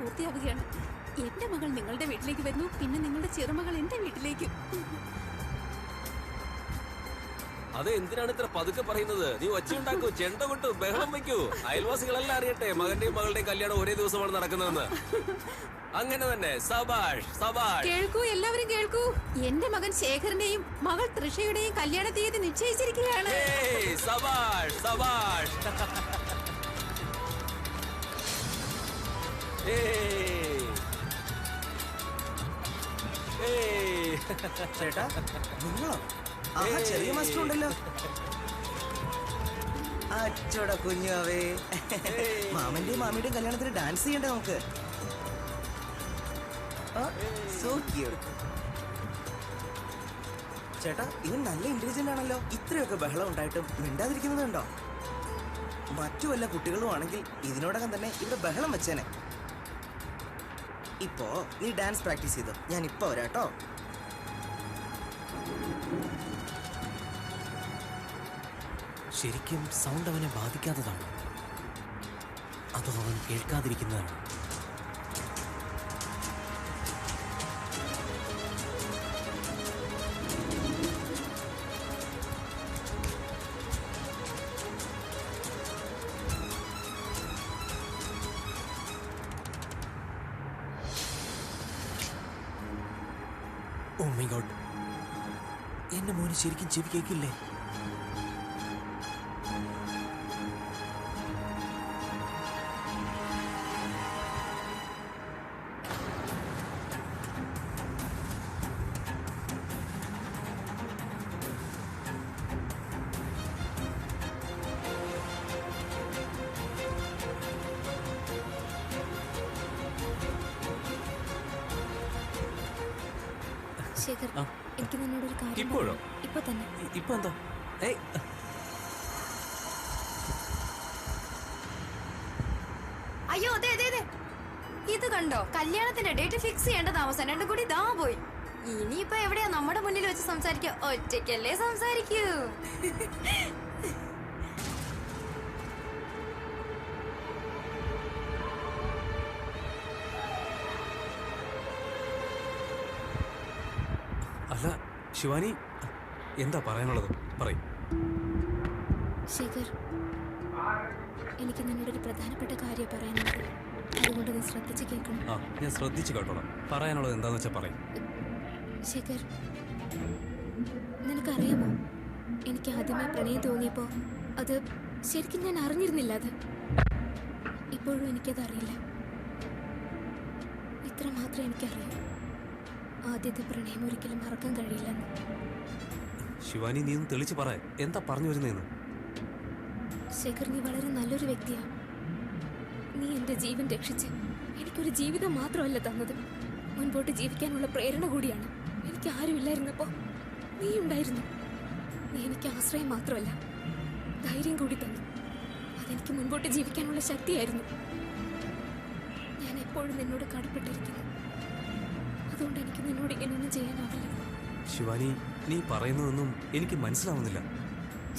പൂർത്തിയാവുകയാണ്. എന്റെ മകൾ നിങ്ങളുടെ വീട്ടിലേക്ക് വരുന്നു, പിന്നെ നിങ്ങളുടെ ചെറുമകൾ എന്റെ വീട്ടിലേക്ക്. അത് എന്തിനാണ് ഇത്ര പതുക്കെ പറയുന്നത്? നീ ഒച്ചയുണ്ടാക്കൂ, ചെണ്ട കൊട്ടു, ബഹളം വയ്ക്കൂ. അയൽവാസികളെല്ലാം അറിയട്ടെ മകന്റെയും മകളുടെയും കല്യാണം ഒരേ ദിവസമാണ് നടക്കുന്നതെന്ന്. അങ്ങനെ തന്നെ. സബാഷ് സബാഷ്. കേൾക്കൂ, എല്ലാവരും കേൾക്കൂ. എന്റെ മകൻ ശേഖറിന്റെയും മകൾ തൃഷയുടെയും കല്യാണ തീയതി നിശ്ചയിച്ചിരിക്കുകയാണ്. സബാഷ് സബാഷ്. ചേട്ടാ, നിങ്ങളോ? ചെറിയ മാസ്റ്റർ ഉണ്ടല്ലോ. അച്ചോടാ കുഞ്ഞാവേ. മാമന്റെയും മാമിയുടെയും കല്യാണത്തിന് ഡാൻസ് ചെയ്യണ്ടേ നമുക്ക്? So cute. ചേട്ടാ, ഇവൻ നല്ല ഇന്റലിജന്റ് ആണല്ലോ. ഇത്രയൊക്കെ ബഹളം ഉണ്ടായിട്ടും മിണ്ടാതിരിക്കുന്നത് കണ്ടോ? മറ്റു വല്ല കുട്ടികളും ആണെങ്കിൽ ഇതിനോടകം തന്നെ ഇവിടെ ബഹളം വെച്ചേനെ. ഇപ്പോ നീ ഡാൻസ് പ്രാക്ടീസ് ചെയ്തോ, ഞാൻ ഇപ്പൊ വരാട്ടോ. ശരിക്കും സൗണ്ട് അവനെ ബാധിക്കാത്തതാണ്, അതോ അവൻ കേൾക്കാതിരിക്കുന്നതാണ്? ഓ മൈ ഗോഡ്, എന്റെ മോന് ശരിക്കും ചെവി കേൾക്കില്ലേ? ശേഖർ, എനിക്ക് നിന്നോടൊരു കാര്യം. ഇപ്പോഴോ? ഇപ്പൊ തന്നെ. ഇപ്പൊ എന്താ? അയ്യോ, അതെ അതെ അതെ, ഇത് കണ്ടോ? കല്യാണത്തിന്റെ ഡേറ്റ് ഫിക്സ് ചെയ്യേണ്ട താമസം രണ്ടും കൂടി ഇതാ പോയി. ഇനിയിപ്പോ എവിടെയാ നമ്മുടെ മുന്നിൽ വെച്ച് സംസാരിക്കുക? ഒറ്റയ്ക്കല്ലേ സംസാരിക്കൂ. അല്ല ശിവാനി, എന്താ പറയാനുള്ളത്? പറയും. ശേഖർ, എനിക്ക് നിന്നോടൊരു പ്രധാനപ്പെട്ട കാര്യം പറയാനുണ്ട്. അതുകൊണ്ട് നീ ശ്രദ്ധിച്ച് കേൾക്കണം. ഞാൻ ശ്രദ്ധിച്ചു കേട്ടോളാം. പറയാനുള്ളത് എന്താന്ന് വെച്ചാൽ പറയും. ശേഖർ, നിനക്കറിയാമോ, എനിക്ക് ആദ്യമായി പ്രണയം തോന്നിയപ്പോ അത് ശരിക്കും ഞാൻ അറിഞ്ഞിരുന്നില്ല. അത് ഇപ്പോഴും എനിക്കതറിയില്ല. ഇത്ര മാത്രമേ എനിക്കറിയൂ. ആദ്യത്തെ പ്രണയം ഒരിക്കലും മറക്കാൻ കഴിയില്ലെന്ന്. ശിവാനി, നീ ഒന്ന് തെളിച്ച് പറ, എന്താ പറഞ്ഞു വരുന്നേന്ന്? ശേഖർ, നീ വളരെ നല്ലൊരു വ്യക്തിയാണ്. നീ എൻ്റെ ജീവൻ രക്ഷിച്ച് എനിക്കൊരു ജീവിതം മാത്രമല്ല തന്നത്, മുൻപോട്ട് ജീവിക്കാനുള്ള പ്രേരണ കൂടിയാണ്. എനിക്ക് ആരുമില്ലായിരുന്നപ്പോൾ നീ ഉണ്ടായിരുന്നു. നീ എനിക്ക് ആശ്രയം മാത്രമല്ല, ധൈര്യം കൂടി തന്നു. അതെനിക്ക് മുൻപോട്ട് ജീവിക്കാനുള്ള ശക്തിയായിരുന്നു. ഞാൻ എപ്പോഴും നിന്നോട് കടപ്പെട്ടിരിക്കുന്നു. അതുകൊണ്ട് എനിക്ക് നിന്നോട് ഇങ്ങനെയൊന്നും ചെയ്യാനാവില്ല. ശിവാനി, നീ പറയുന്നതൊന്നും എനിക്ക് മനസ്സിലാവുന്നില്ല.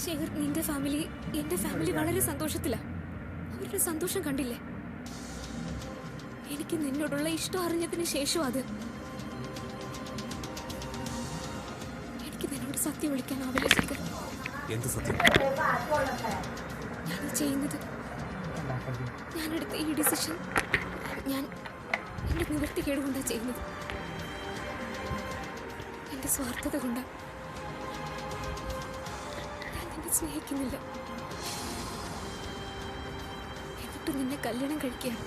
ശേഖർ, നിന്റെ ഫാമിലി, എന്റെ ഫാമിലി വളരെ സന്തോഷത്തിലാ. അവരുടെ സന്തോഷം കണ്ടില്ലേ? എനിക്ക് നിന്നോടുള്ള ഇഷ്ടം അറിഞ്ഞതിന് ശേഷം അത് എനിക്ക് നിന്നോട് സത്യം വിളിക്കാനാവില്ല. ശേഖർ, എന്ത് സത്യം? ഞാൻ ചെയ്യുന്നത്, ഞാനെടുത്ത ഈ ഡിസിഷൻ ഞാൻ എന്റെ നിവൃത്തികേട് കൊണ്ടാണ് ചെയ്യുന്നത്. എന്റെ സ്വാർത്ഥത കൊണ്ടാ. ഞാൻ നിന്നെ സ്നേഹിക്കുന്നില്ല, എന്നിട്ട് നിന്നെ കല്യാണം കഴിക്കുകയാണ്.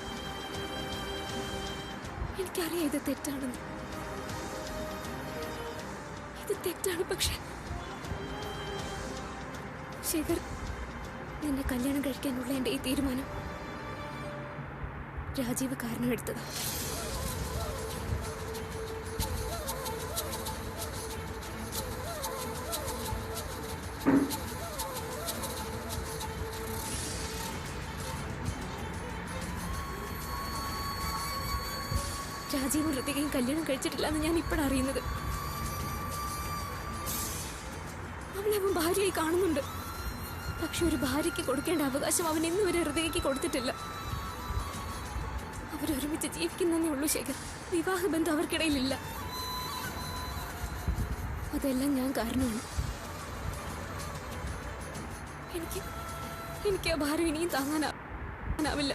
എനിക്കറിയാം ഇത് തെറ്റാണെന്ന്. ഇത് തെറ്റാണ്. പക്ഷെ ശേഖർ, നിന്നെ കല്യാണം കഴിക്കാനുള്ള എൻ്റെ ഈ തീരുമാനം രാജീവ് കാരണം എടുത്തതാ. രാജീവും ഋതികയും കല്യാണം കഴിച്ചിട്ടില്ലെന്ന് ഞാൻ ഇപ്പോഴാണ് അറിയുന്നത്. അവളെ അവൻ ഭാര്യയായി കാണുന്നുണ്ട്. പക്ഷെ ഒരു ഭാര്യയ്ക്ക് കൊടുക്കേണ്ട അവകാശം അവൻ ഇന്നുവരെ ഋതികയ്ക്ക് കൊടുത്തിട്ടില്ല. അവരൊരുമിച്ച് ജീവിക്കുന്നേ ഉള്ളൂ ശേഖർ. വിവാഹബന്ധം അവർക്കിടയിലില്ല. അതെല്ലാം ഞാൻ കാരണമാണ്. എനിക്ക് ആ ഭാരം ഇനിയും താങ്ങാനാവില്ല.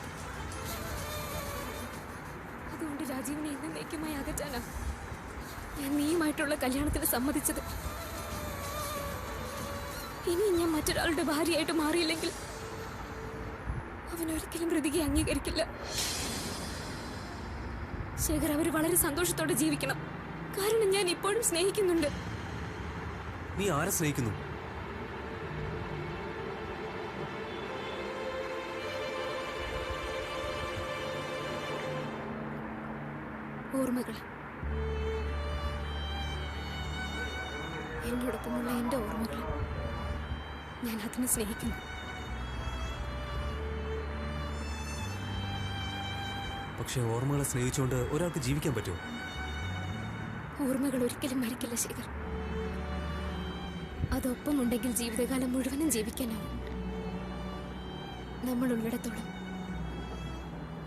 അതുകൊണ്ട് രാജീവിനെ എന്നേക്കുമായി അകറ്റാനാ ഞാൻ നീയുമായിട്ടുള്ള കല്യാണത്തിന് സമ്മതിച്ചത്. ഇനിയും ഞാൻ മറ്റൊരാളുടെ ഭാര്യയായിട്ട് മാറിയില്ലെങ്കിൽ അവനൊരിക്കലും പ്രതികയെ അംഗീകരിക്കില്ല. ശേഖർ, അവർ വളരെ സന്തോഷത്തോടെ ജീവിക്കണം. കാരണം ഞാൻ ഇപ്പോഴും സ്നേഹിക്കുന്നുണ്ട്. നീ ആരെ സ്നേഹിക്കുന്നു? ഓർമ്മകൾ. എന്നോടൊപ്പമുള്ള എന്റെ ഓർമ്മകൾ. ഞാൻ അതിനെ സ്നേഹിക്കുന്നു. പക്ഷെ ഓർമ്മകളെ സ്നേഹിച്ചുകൊണ്ട് ഒരാൾക്ക് ജീവിക്കാൻ പറ്റുമോ? ഓർമ്മകൾ ഒരിക്കലും മരിക്കില്ല ശേഖർ. അതൊപ്പമുണ്ടെങ്കിൽ ജീവിതകാലം മുഴുവനും ജീവിക്കാനാവും. നമ്മൾ ഉള്ളിടത്തോളം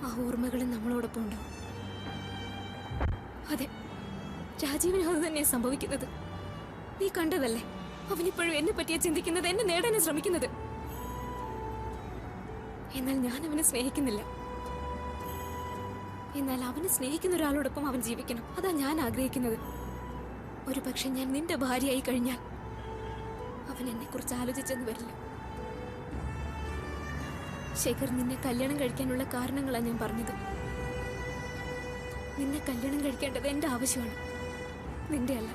ആ ഓർമ്മകൾ നമ്മളോടൊപ്പം ഉണ്ടാവും. അതെ, രാജീവിനും അത് തന്നെയാണ് സംഭവിക്കുന്നത്. നീ കണ്ടതല്ലേ, അവനിപ്പോഴും എന്നെ പറ്റിയാ ചിന്തിക്കുന്നത്, എന്നെ നേടാൻ ശ്രമിക്കുന്നത്. എന്നാൽ ഞാൻ അവനെ സ്നേഹിക്കുന്നില്ല. എന്നാൽ അവനെ സ്നേഹിക്കുന്ന ഒരാളോടൊപ്പം അവൻ ജീവിക്കണം. അതാ ഞാൻ ആഗ്രഹിക്കുന്നത്. ഒരു പക്ഷെ ഞാൻ നിന്റെ ഭാര്യയായി കഴിഞ്ഞാൽ അവൻ എന്നെ കുറിച്ച് ആലോചിച്ചെന്ന് വരില്ല. ശേഖർ, നിന്നെ കല്യാണം കഴിക്കാനുള്ള കാരണങ്ങളാണ് ഞാൻ പറഞ്ഞത്. നിന്നെ കല്യാണം കഴിക്കേണ്ടത് എന്റെ ആവശ്യമാണ്, നിന്റെ അല്ല.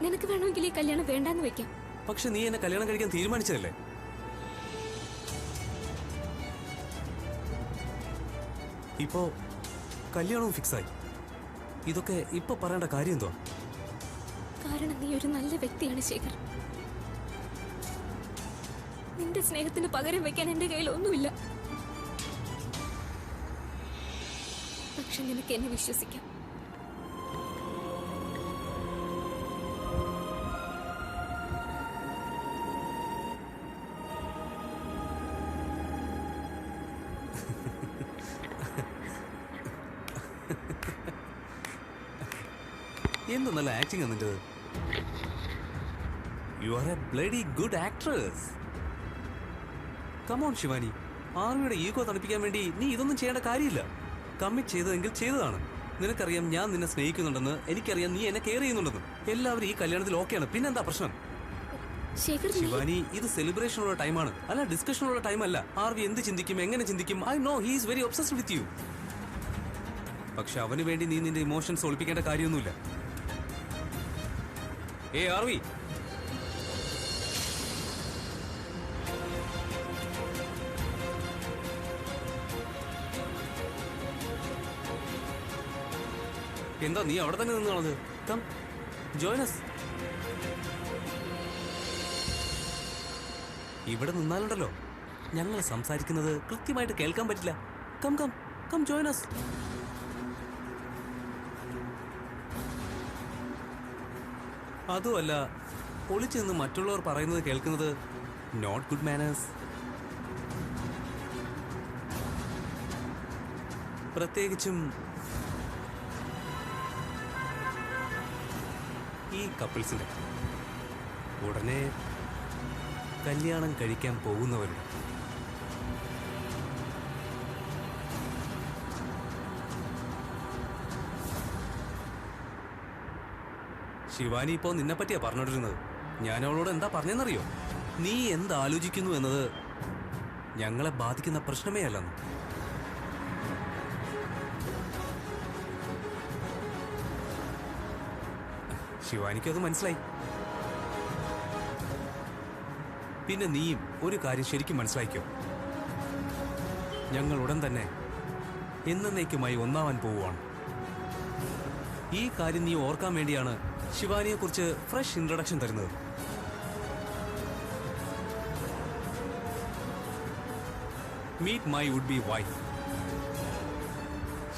നിനക്ക് വേണമെങ്കിൽ ഈ കല്യാണം വേണ്ടാന്ന് വെക്കാം. പക്ഷെ നീ എന്നെ കല്യാണം കഴിക്കാൻ തീരുമാനിച്ചതല്ലേ? ഇപ്പോ കല്യാണവും ഫിക്സായി. ഇതൊക്കെ ഇപ്പൊ പറയേണ്ട കാര്യം എന്തോ? കാരണം നീ ഒരു നല്ല വ്യക്തിയാണ് ശേഖർ. നിന്റെ സ്നേഹത്തിന് പകരം വെക്കാൻ എന്റെ കയ്യിൽ ഒന്നുമില്ല. പക്ഷെ നിനക്ക് എന്നെ വിശ്വസിക്കാം. എന്ത് നല്ല ആക്ടിങ് നിന്റേത്. You are a bloody good actress. Come on Shivani, ആർമിയുടെ ഈഗോ തണുപ്പിക്കാൻ വേണ്ടി നീ ഇതൊന്നും ചെയ്യേണ്ട കാര്യമില്ല. കമ്മിറ്റ് ചെയ്തതെങ്കിൽ ചെയ്തതാണ്. നിനക്കറിയാം ഞാൻ നിന്നെ സ്നേഹിക്കുന്നുണ്ടെന്ന്, എനിക്കറിയാം നീ എന്നെ കെയർ ചെയ്യുന്നുണ്ടെന്ന്. എല്ലാവരും ഈ കല്യാണത്തിൽ ഓക്കെയാണ്. പിന്നെന്താ പ്രശ്നം? ശിവാനി, ഇത് സെലിബ്രേഷനുള്ള ടൈമാണ്, അല്ല ഡിസ്കഷനുള്ള ടൈം അല്ല. ആർവി എന്ത് ചിന്തിക്കും, എങ്ങനെ ചിന്തിക്കും, I know he is very obsessed with you. പക്ഷെ അവന് വേണ്ടി നീ നിന്റെ ഇമോഷൻസ് ഒളിപ്പിക്കേണ്ട കാര്യമൊന്നുമില്ല. ആർവി, എന്താ നീ അവിടെ തന്നെ നിന്നാണത്? Come join us. ഇവിടെ നിന്നാലുണ്ടല്ലോ ഞങ്ങൾ സംസാരിക്കുന്നത് കൃത്യമായിട്ട് കേൾക്കാൻ പറ്റില്ല. Come come come join us. അതുമല്ല, ഒളിച്ചു നിന്ന് മറ്റുള്ളവർ പറയുന്നത് കേൾക്കുന്നത് നോട്ട് ഗുഡ് മാനേഴ്സ്. പ്രത്യേകിച്ചും ഈ കപ്പിൾസിന്റെ ഉടനെ കല്യാണം കഴിക്കാൻ പോകുന്നവരുടെ. ശിവാനി ഇപ്പോ നിന്നെ പറ്റിയാ പറഞ്ഞോണ്ടിരുന്നത്. ഞാൻ അവളോട് എന്താ പറഞ്ഞെന്നറിയോ? നീ എന്താലോചിക്കുന്നു എന്നത് ഞങ്ങളെ ബാധിക്കുന്ന പ്രശ്നമേ അല്ലെന്ന്. ശിവാനിക്ക് അത് മനസ്സിലായി. പിന്നെ നീയും ഒരു കാര്യം ശരിക്കും മനസ്സിലാക്കിയോ? ഞങ്ങൾ ഉടൻ തന്നെ എന്നേക്കുമായി ഒന്നാവാൻ പോവുകയാണ്. ഈ കാര്യം നീ ഓർക്കാൻ വേണ്ടിയാണ് ശിവാനിയെ കുറിച്ച് ഫ്രഷ് ഇൻട്രൊഡക്ഷൻ തരുന്നത്. Meet my would be wife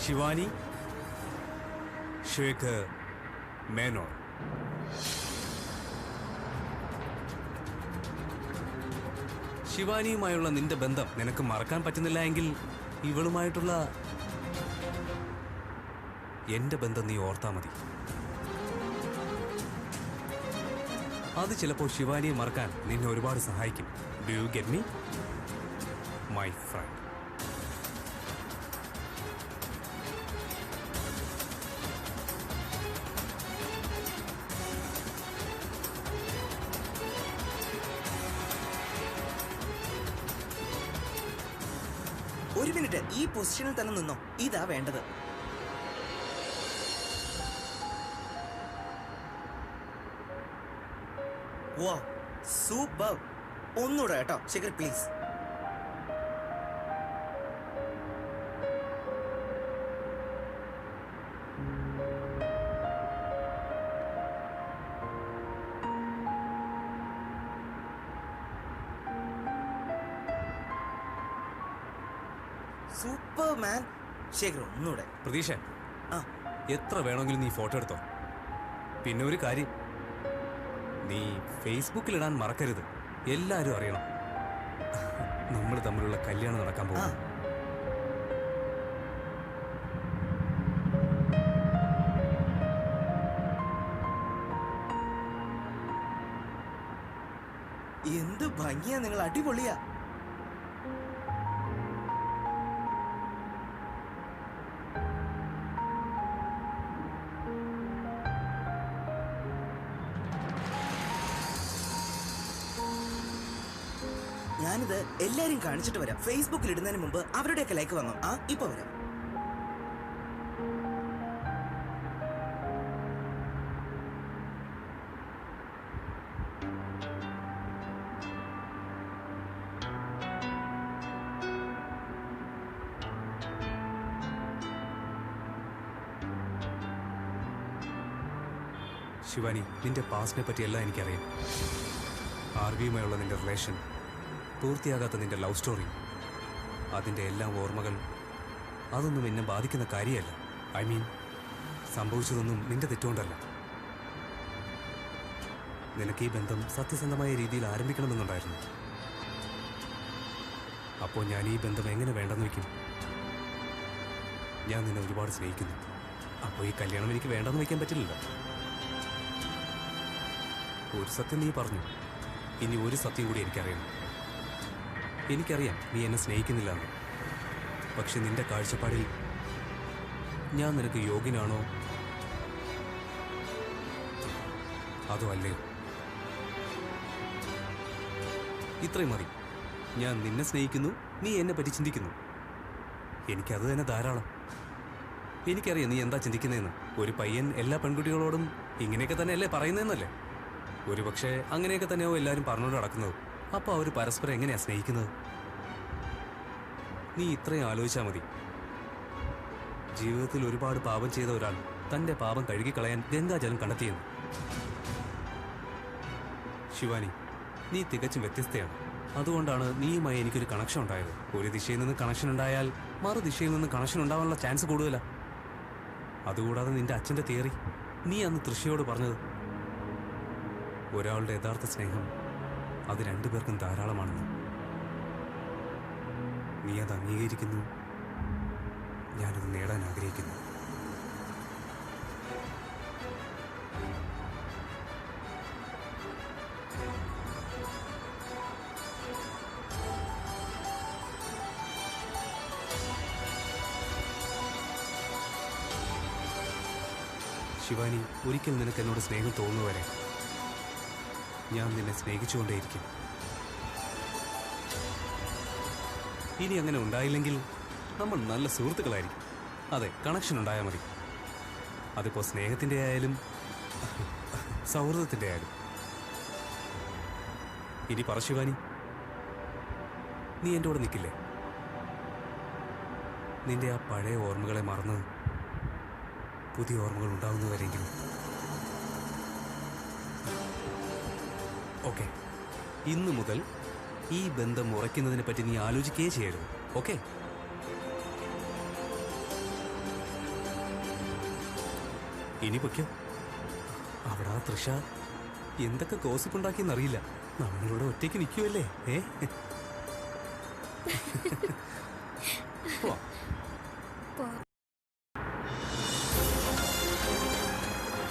Shivani Shekhar Menon. ശിവാനിയുമായുള്ള നിന്റെ ബന്ധം നിനക്ക് മറക്കാൻ പറ്റുന്നില്ല എങ്കിൽ ഇവളുമായിട്ടുള്ള എന്റെ ബന്ധം നീ ഓർത്താ മതി. അത് ചിലപ്പോൾ ശിവാനിയെ മറക്കാൻ നിന്നെ ഒരുപാട് സഹായിക്കും. Do you get me my friend? ഒരു മിനിറ്റ്, ഈ പൊസിഷനിൽ തന്നെ നിന്നോ. ഇതാ വേണ്ടത്. വാ, സൂപ്പർ. ഒന്നുകൂടെ കേട്ടോ ശേഖർ, പ്ലീസ്. സൂപ്പർ മാൻ. ശേഖർ ഒന്നുകൂടെ. പ്രതീക്ഷ, ആ, എത്ര വേണമെങ്കിലും നീ ഫോട്ടോ എടുത്തോ. പിന്നെ ഒരു കാര്യം, നീ ഫേസ്ബുക്കിലിടാൻ മറക്കരുത്. എല്ലാരും അറിയണം നമ്മൾ തമ്മിലുള്ള കല്യാണം നടക്കാൻ ആ. പോകും. എന്ത് ഭംഗിയാ, നിങ്ങൾ അടിപൊളിയാ. ഞാനിത് എല്ലാരും കാണിച്ചിട്ട് വരാം. ഫേസ്ബുക്കിൽ ഇടുന്നതിന് മുമ്പ് അവരുടെയൊക്കെ ലൈക്ക് വാങ്ങാം. ആ, ഇപ്പൊ വരാം. ശിവാനി, നിന്റെ പാസ്റ്റിനെ പറ്റിയെല്ലാം എനിക്കറിയാം. ആർവിയുമായുള്ള നിന്റെ റിലേഷൻ, പൂർത്തിയാകാത്ത നിന്റെ ലവ് സ്റ്റോറി, അതിൻ്റെ എല്ലാം ഓർമ്മകൾ, അതൊന്നും എന്നെ ബാധിക്കുന്ന കാര്യമല്ല. ഐ മീൻ, സംഭവിച്ചതൊന്നും നിന്റെ തെറ്റുകൊണ്ടല്ല. നിനക്ക് ഈ ബന്ധം സത്യസന്ധമായ രീതിയിൽ ആരംഭിക്കണമെന്നുണ്ടായിരുന്നു. അപ്പോൾ ഞാൻ ഈ ബന്ധം എങ്ങനെ വേണ്ടെന്ന് വയ്ക്കും? ഞാൻ നിന്നെ ഒരുപാട് സ്നേഹിക്കുന്നു. അപ്പോൾ ഈ കല്യാണം എനിക്ക് വേണ്ടെന്ന് വയ്ക്കാൻ പറ്റില്ലല്ലോ. ഒരു സത്യം നീ പറഞ്ഞു, ഇനി ഒരു സത്യം കൂടി എനിക്കറിയണം. എനിക്കറിയാം നീ എന്നെ സ്നേഹിക്കുന്നില്ല എന്ന്. പക്ഷെ നിന്റെ കാഴ്ചപ്പാടിൽ ഞാൻ നിനക്ക് യോഗ്യനാണോ അതോ അല്ലയോ? ഇത്രയും മതി. ഞാൻ നിന്നെ സ്നേഹിക്കുന്നു, നീ എന്നെ പറ്റി ചിന്തിക്കുന്നു. എനിക്കത് തന്നെ ധാരാളം. എനിക്കറിയാം നീ എന്താ ചിന്തിക്കുന്നതെന്ന്. ഒരു പയ്യൻ എല്ലാ പെൺകുട്ടികളോടും ഇങ്ങനെയൊക്കെ തന്നെയല്ലേ പറയുന്നതെന്നല്ലേ? ഒരു പക്ഷേ അങ്ങനെയൊക്കെ തന്നെയോ എല്ലാവരും പറഞ്ഞുകൊണ്ട് നടക്കുന്നത്. അപ്പോൾ അവർ പരസ്പരം എങ്ങനെയാ സ്നേഹിക്കുന്നത്? നീ ഇത്രയും ആലോചിച്ചാൽ മതി. ജീവിതത്തിൽ ഒരുപാട് പാപം ചെയ്ത ഒരാൾ തൻ്റെ പാപം കഴുകിക്കളയാൻ ഗംഗാജലം കണ്ടെത്തിയെന്ന്. ശിവാനി, നീ തികച്ചും വ്യത്യസ്തയാണ്. അതുകൊണ്ടാണ് നീയുമായി എനിക്കൊരു കണക്ഷൻ ഉണ്ടായത്. ഒരു ദിശയിൽ നിന്ന് കണക്ഷൻ ഉണ്ടായാൽ മറുദിശയിൽ നിന്ന് കണക്ഷൻ ഉണ്ടാവാനുള്ള ചാൻസ് കൂടുതലാ. അതുകൂടാതെ നിന്റെ അച്ഛൻ്റെ തിയറി, നീ അന്ന് തൃശ്ശയോട് പറഞ്ഞത്, ഒരാളുടെ യഥാർത്ഥ സ്നേഹം അത് രണ്ടുപേർക്കും ധാരാളമാണെന്ന്. നീ അത് അംഗീകരിക്കുന്നു, ഞാനത് നേടാൻ ആഗ്രഹിക്കുന്നു. ശിവാനി, ഒരിക്കൽ നിനക്ക് എന്നോട് സ്നേഹം തോന്നുവരെ ഞാൻ നിന്നെ സ്നേഹിച്ചുകൊണ്ടേയിരിക്കും. ഇനി അങ്ങനെ ഉണ്ടായില്ലെങ്കിൽ നമ്മൾ നല്ല സുഹൃത്തുക്കളായിരിക്കും. അതെ, കണക്ഷൻ ഉണ്ടായാൽ മതി. അതിപ്പോൾ സ്നേഹത്തിൻ്റെ ആയാലും സൗഹൃദത്തിൻ്റെ ആയാലും. ഇനി പറ ശിവാനി, നീ എൻ്റെ കൂടെ നിൽക്കില്ലേ? നിന്റെ ആ പഴയ ഓർമ്മകളെ മറന്ന് പുതിയ ഓർമ്മകൾ ഉണ്ടാകുന്നവരെങ്കിലും. ഓക്കെ, ഇന്നു മുതൽ ഈ ബന്ധം ഉറയ്ക്കുന്നതിനെ പറ്റി നീ ആലോചിക്കുകയേ ചെയ്യരുത്. ഓക്കെ? ഇനി പൊയ്ക്കോ. അവിടെ ആ തൃഷ എന്തൊക്കെ പോവാം.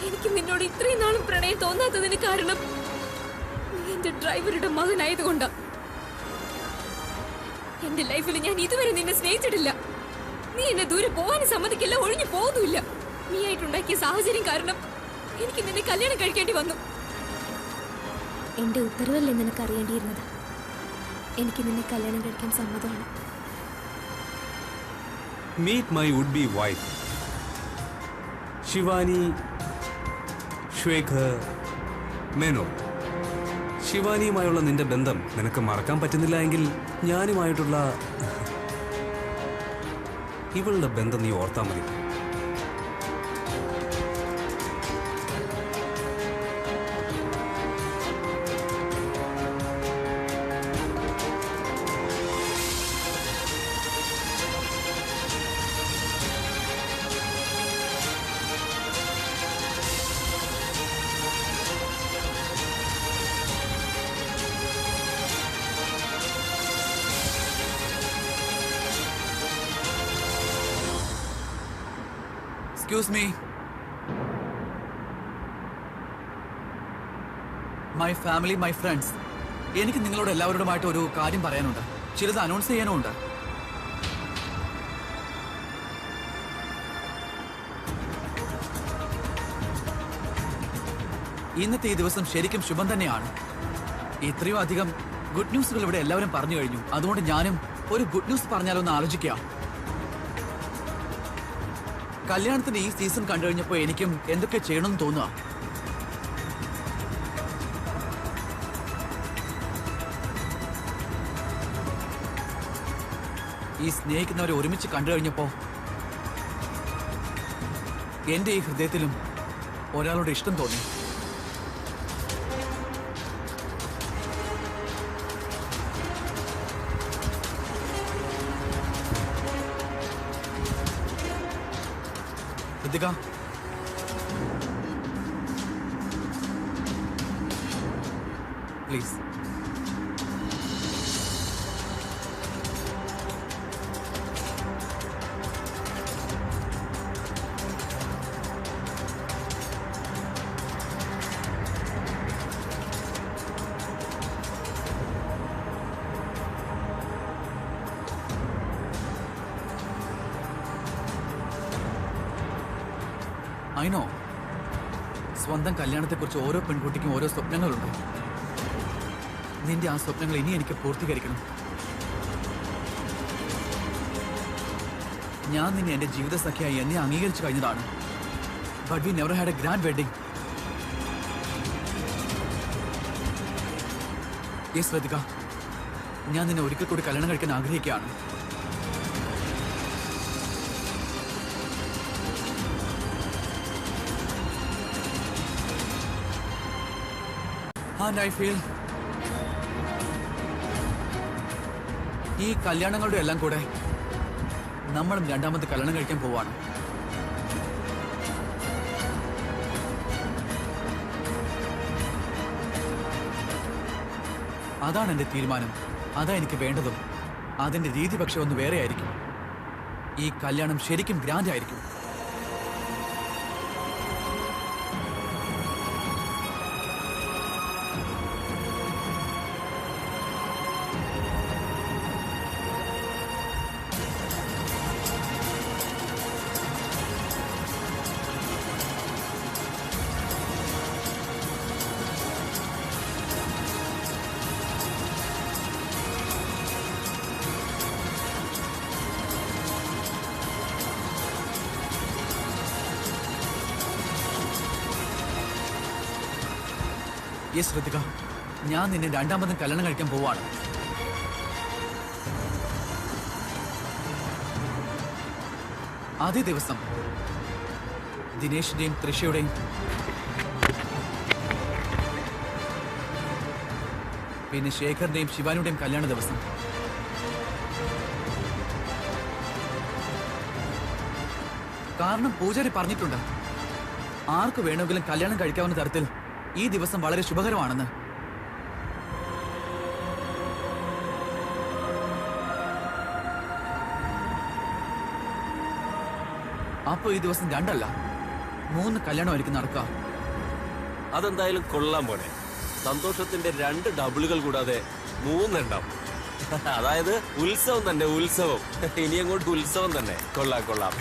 എനിക്ക് നിന്നോട് ഇത്രയും നാളും പ്രണയം തോന്നാത്തതിന് കാരണം നീ എന്റെ ഡ്രൈവറുടെ മകനായതുകൊണ്ടാ. എന്റെ ലൈഫിൽ ഞാൻ ഇതുവരെ നിന്നെ സ്നേഹിച്ചിട്ടില്ല. നീ എന്നെ ദൂരെ പോകാനും സമ്മതിക്കില്ല, ഒഴിഞ്ഞു പോകുന്നുമില്ല. നീ ആയിട്ടുണ്ടാക്കിയ സാഹചര്യം കാരണം എനിക്ക് നിന്നെ കല്യാണം കഴിക്കേണ്ടി വന്നു. എന്റെ ഉത്തരവല്ലേ നിനക്ക് അറിയേണ്ടിയിരുന്നത്. എനിക്ക് നിന്നെ കല്യാണം കഴിക്കാൻ സമ്മതമാണ്. Meet my would-be wife, Shivani ശ്വേഖർ Menon. ശിവാനിയുമായുള്ള നിന്റെ ബന്ധം നിനക്ക് മറക്കാൻ പറ്റുന്നില്ല എങ്കിൽ ഞാനുമായിട്ടുള്ള ഇവളുടെ ബന്ധം നീ ഓർത്താ മതി. Excuse me. My family, my friends. എനിക്ക് നിങ്ങളോട് എല്ലാവരോടുമായിട്ട് ഒരു കാര്യം പറയാനുണ്ട്. ചിലത് അനൗൺസ് ചെയ്യാനുമുണ്ട്. ഇന്നത്തെ ഈ ദിവസം ശരിക്കും ശുഭം തന്നെയാണ്. ഇത്രയും അധികം ഗുഡ് ന്യൂസുകൾ ഇവിടെ എല്ലാവരും പറഞ്ഞു കഴിഞ്ഞു. അതുകൊണ്ട് ഞാനും ഒരു ഗുഡ് ന്യൂസ് പറഞ്ഞാലൊന്ന് ആലോചിക്കാം. കല്യാണത്തിന്റെ ഈ സീസൺ കണ്ടു കഴിഞ്ഞപ്പോൾ എനിക്കും എന്തൊക്കെ ചെയ്യണമെന്ന് തോന്നുക. ഈ സ്നേഹിക്കുന്നവരെ ഒരുമിച്ച് കണ്ടു കഴിഞ്ഞപ്പോ എന്റെ ഈ ഹൃദയത്തിലും ഒരാളുടെ ഇഷ്ടം തോന്നി. ഋതിക, പ്ലീസ്. ഐനോ, സ്വന്തം കല്യാണത്തെക്കുറിച്ച് ഓരോ പെൺകുട്ടിക്കും ഓരോ സ്വപ്നങ്ങളുണ്ട്. നിന്റെ ആ സ്വപ്നങ്ങൾ ഇനി എനിക്ക് പൂർത്തീകരിക്കണം. ഞാൻ നിന്നെ എന്റെ ജീവിത സഖിയായി എന്നെ അംഗീകരിച്ചു കഴിഞ്ഞതാണ്. But we never had a grand wedding. Yes Ritika, ഞാൻ നിന്നെ ഒരിക്കൽ കൂടി കല്യാണം കഴിക്കാൻ ആഗ്രഹിക്കുകയാണ്. And I feel ഈ കല്യാണങ്ങളുടെ എല്ലാം കൂടെ നമ്മളും രണ്ടാമത് കല്യാണം കഴിക്കാൻ പോവാണ്. അതാണ് എന്റെ തീരുമാനം. അതാ എനിക്ക് വേണ്ടതും. അതിന്റെ രീതി പക്ഷെ ഒന്ന് വേറെ ആയിരിക്കും. ഈ കല്യാണം ശരിക്കും ഗ്രാൻഡ് ആയിരിക്കും. യെസ് ഋതിക, ഞാൻ നിന്നെ രണ്ടാമതും കല്യാണം കഴിക്കാൻ പോവാണ്. അതേ ദിവസം ദിനേശിന്റെയും തൃഷയുടെയും പിന്നെ ശേഖറിന്റെയും ശിവാനിയുടെയും കല്യാണ ദിവസം. കാരണം പൂജാരി പറഞ്ഞിട്ടുണ്ട്, ആർക്ക് വേണമെങ്കിലും കല്യാണം കഴിക്കാവുന്ന തരത്തിൽ ഈ ദിവസം വളരെ ശുഭകരമാണെന്ന്. അപ്പൊ ഈ ദിവസം 2 അല്ല 3 കല്യാണമായിരിക്കും നടക്കുക. അതെന്തായാലും കൊള്ളാൻ പോനെ. സന്തോഷത്തിന്റെ 2 ഡബിളുകൾ കൂടാതെ 3 എണ്ണം. അതായത് ഉത്സവം തന്നെ, ഉത്സവം. ഇനി അങ്ങോട്ട് ഉത്സവം തന്നെ. കൊള്ളാം.